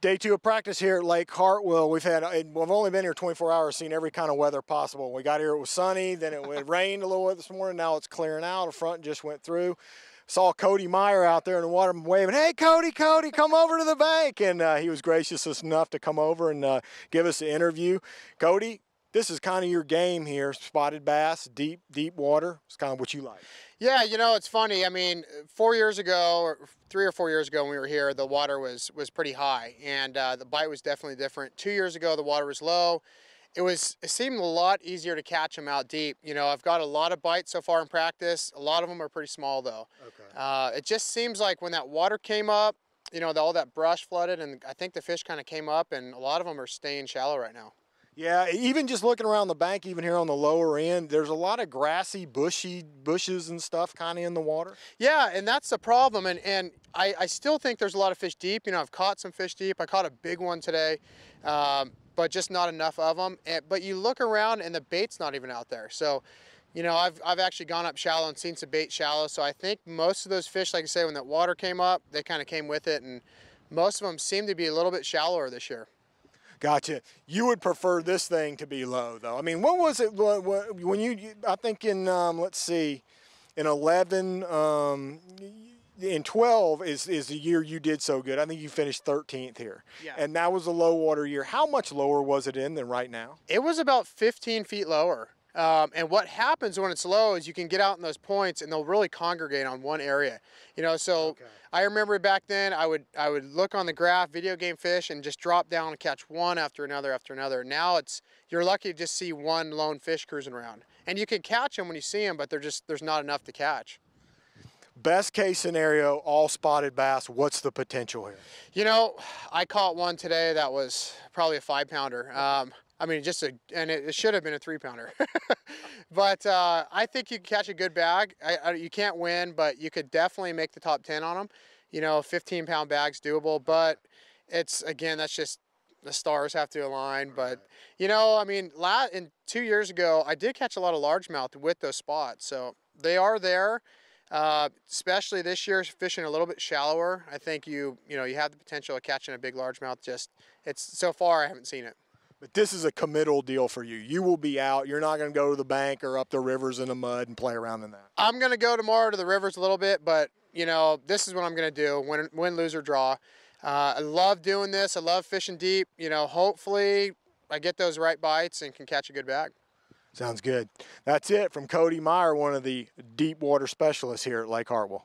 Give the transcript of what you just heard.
Day 2 of practice here at Lake Hartwell. We've only been here 24 hours, seen every kind of weather possible. We got here, it was sunny, then it rained a little bit this morning. Now it's clearing out. A front just went through. Saw Cody Meyer out there in the water waving, "Hey, Cody, come over to the bank." And he was gracious enough to come over and give us an interview. Cody, this is kind of your game here, spotted bass, deep water. It's kind of what you like. Yeah, you know, it's funny. I mean, 4 years ago, or 3 or 4 years ago when we were here, the water was pretty high, and the bite was definitely different. 2 years ago, the water was low. It seemed a lot easier to catch them out deep. You know, I've got a lot of bites so far in practice. A lot of them are pretty small, though. Okay. It just seems like when that water came up, you know, all that brush flooded, and I think the fish kind of came up, and a lot of them are staying shallow right now. Yeah, even just looking around the bank, even here on the lower end, there's a lot of grassy, bushes and stuff kind of in the water. Yeah, and that's the problem. And I still think there's a lot of fish deep. You know, I've caught some fish deep. I caught a big one today, but just not enough of them. But you look around and the bait's not even out there. So, you know, I've actually gone up shallow and seen some bait shallow. So I think most of those fish, like I say, when that water came up, they kind of came with it. And most of them seem to be a little bit shallower this year. Gotcha. You would prefer this thing to be low, though. I mean, what was it when I think in, let's see, in 11, in 12 is the year you did so good. I think you finished 13th here. Yeah. And that was a low water year. How much lower was it in than right now? It was about 15 feet lower. And what happens when it's low is you can get out in those points and they'll really congregate on one area. You know, so okay. I remember back then I would look on the graph, video game fish, and just drop down and catch one after another after another. Now you're lucky to just see one lone fish cruising around. And you can catch them when you see them, but there's not enough to catch. Best case scenario, all spotted bass, what's the potential here? You know, I caught one today that was probably a 5-pounder. I mean, and it should have been a 3-pounder. But I think you can catch a good bag. You can't win, but you could definitely make the top 10 on them. You know, 15-pound bag's doable, but again, that's just the stars have to align. But, you know, I mean, 2 years ago, I did catch a lot of largemouth with those spots. So they are there, especially this year, fishing a little bit shallower. I think you have the potential of catching a big largemouth. So far, I haven't seen it. But this is a committal deal for you. You will be out. You're not going to go to the bank or up the rivers in the mud and play around in that. I'm going to go tomorrow to the rivers a little bit, but, you know, this is what I'm going to do, win, lose, or draw. I love doing this. I love fishing deep. You know, hopefully I get those right bites and can catch a good bag. Sounds good. That's it from Cody Meyer, one of the deep water specialists here at Lake Hartwell.